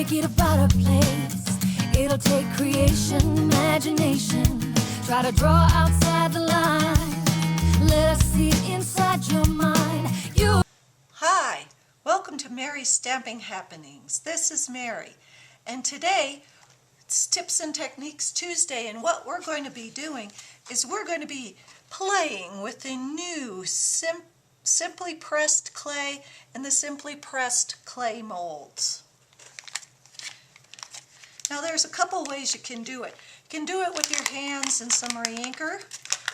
make it a better place. It'll take creation, imagination. Try to draw outside the line. Let us see inside your mind. Hi, welcome to Mary's Stamping Happenings. This is Mary, and today it's Tips and Techniques Tuesday, and what we're going to be doing is we're going to be playing with the new Simply Pressed clay and the Simply Pressed clay molds. Now there's a couple ways you can do it. You can do it with your hands and some re-inker,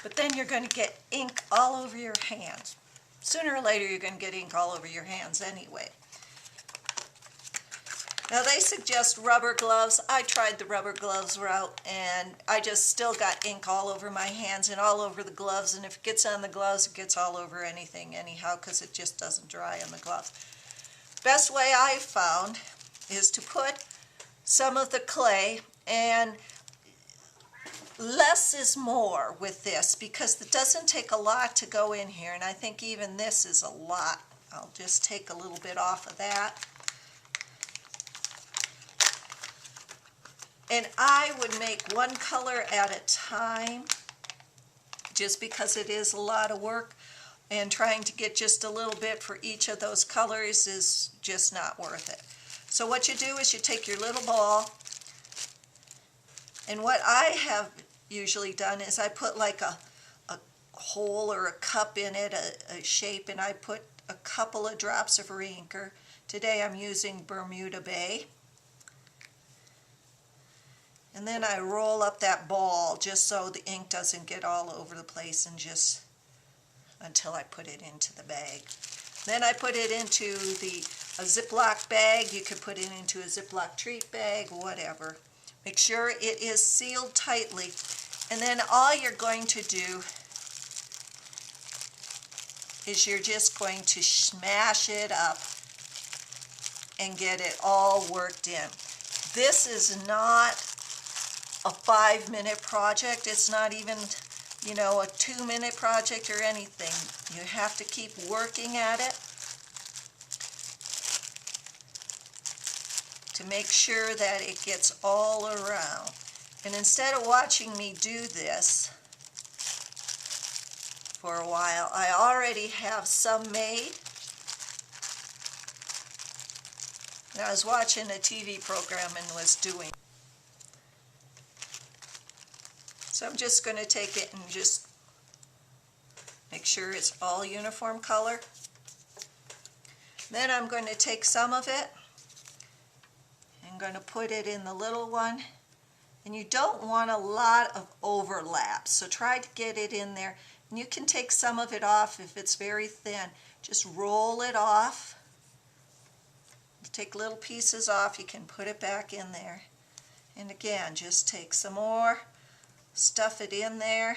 but then you're going to get ink all over your hands. Sooner or later you're going to get ink all over your hands anyway. Now they suggest rubber gloves. I tried the rubber gloves route and I just still got ink all over my hands and all over the gloves, and if it gets on the gloves it gets all over anything anyhow because it just doesn't dry on the gloves. Best way I found is to put some of the clay, and less is more with this because it doesn't take a lot to go in here, and I think even this is a lot. I'll just take a little bit off of that. And I would make one color at a time just because it is a lot of work, and trying to get just a little bit for each of those colors is just not worth it. So what you do is you take your little ball, and what I have usually done is I put like a hole or a cup in it, a shape, and I put a couple of drops of re-inker. Today I'm using Bermuda Bay. And then I roll up that ball just so the ink doesn't get all over the place, and just until I put it into the bag. Then I put it into a Ziploc bag. You could put it into a Ziploc treat bag, whatever. Make sure it is sealed tightly. And then all you're going to do is you're just going to smash it up and get it all worked in. This is not a 5-minute project. It's not even, a 2-minute project or anything. You have to keep working at it to make sure that it gets all around. And instead of watching me do this for a while, I already have some made. And I was watching a TV program and was doing. So I'm just going to take it and just make sure it's all uniform color. Then I'm going to take some of it. I'm going to put it in the little one. And you don't want a lot of overlap, so try to get it in there. And you can take some of it off if it's very thin. Just roll it off. Take little pieces off. You can put it back in there. And again, just take some more, stuff it in there.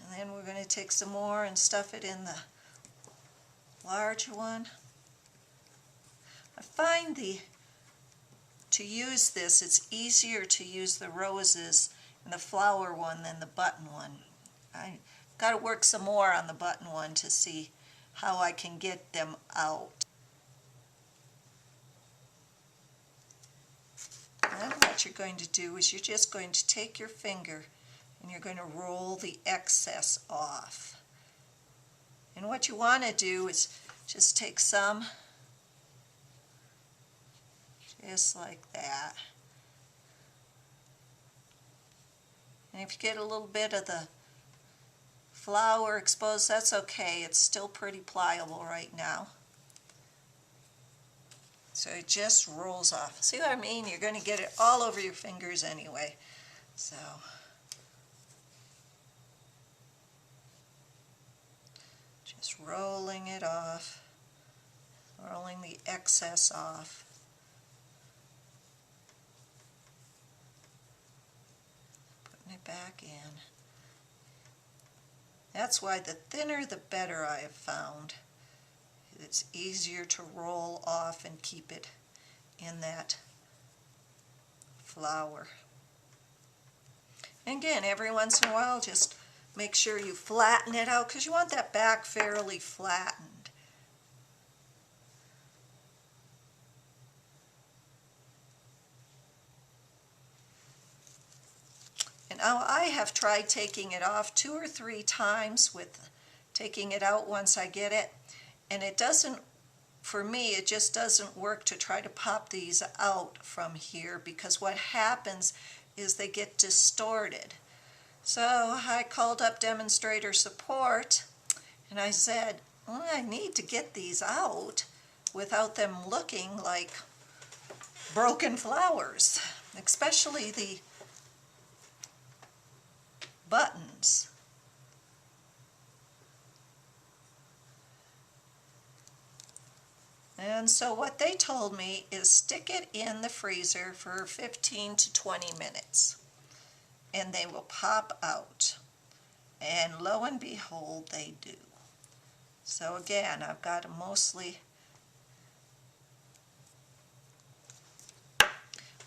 And then we're going to take some more and stuff it in the larger one. I find to use this, it's easier to use the roses and the flower one than the button one. I got to work some more on the button one to see how I can get them out. Then what you're going to do is you're just going to take your finger and you're going to roll the excess off. And what you want to do is just take some, just like that. And if you get a little bit of the flower exposed, that's okay. It's still pretty pliable right now. So it just rolls off. See what I mean? You're going to get it all over your fingers anyway. So just rolling it off, rolling the excess off. It back in. That's why the thinner the better, I have found. It's easier to roll off and keep it in that flower. And again, every once in a while just make sure you flatten it out because you want that back fairly flattened. Now I have tried taking it off 2 or 3 times with taking it out once I get it, and it doesn't, for me, it just doesn't work to try to pop these out from here, because what happens is they get distorted. So I called up demonstrator support and I said, well, I need to get these out without them looking like broken flowers, especially the buttons. And so what they told me is stick it in the freezer for 15 to 20 minutes and they will pop out. And lo and behold, they do. So again, I've got to mostly,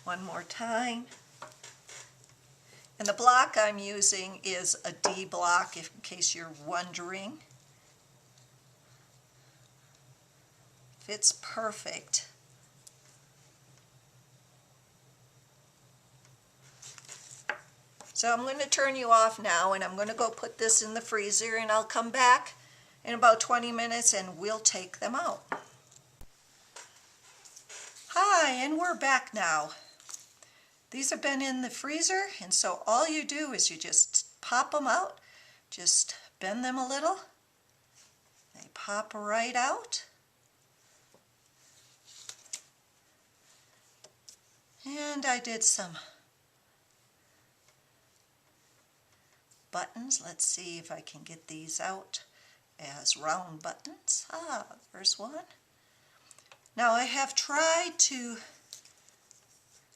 one more time. And the block I'm using is a D block, in case you're wondering. Fits perfect. So I'm going to turn you off now, and I'm going to go put this in the freezer, and I'll come back in about 20 minutes and we'll take them out. Hi, and we're back now. These have been in the freezer, and so all you do is you just pop them out, just bend them a little. They pop right out. And I did some buttons. Let's see if I can get these out as round buttons. There's one. Now I have tried to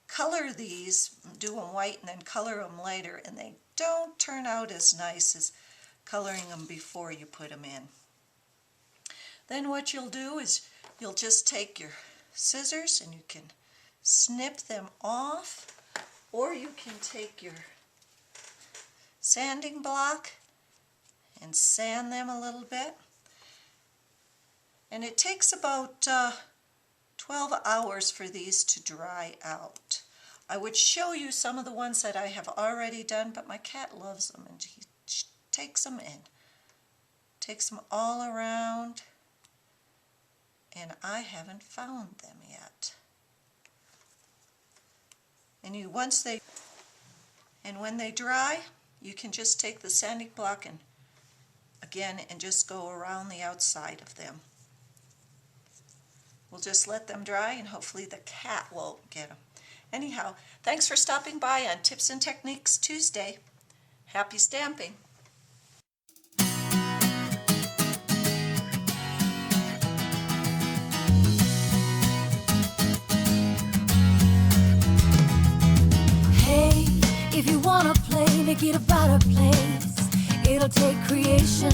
color these, do them white and then color them later, and they don't turn out as nice as coloring them before you put them in. Then what you'll do is you'll just take your scissors and you can snip them off, or you can take your sanding block and sand them a little bit. And it takes about 12 hours for these to dry out. I would show you some of the ones that I have already done, but my cat loves them and he takes them in. Takes them all around, and I haven't found them yet. And when they dry, you can just take the sanding block and just go around the outside of them. We'll just let them dry, and hopefully the cat won't get them. Anyhow, thanks for stopping by on Tips and Techniques Tuesday. Happy stamping! Hey, if you wanna play, make it a better place. It'll take creation,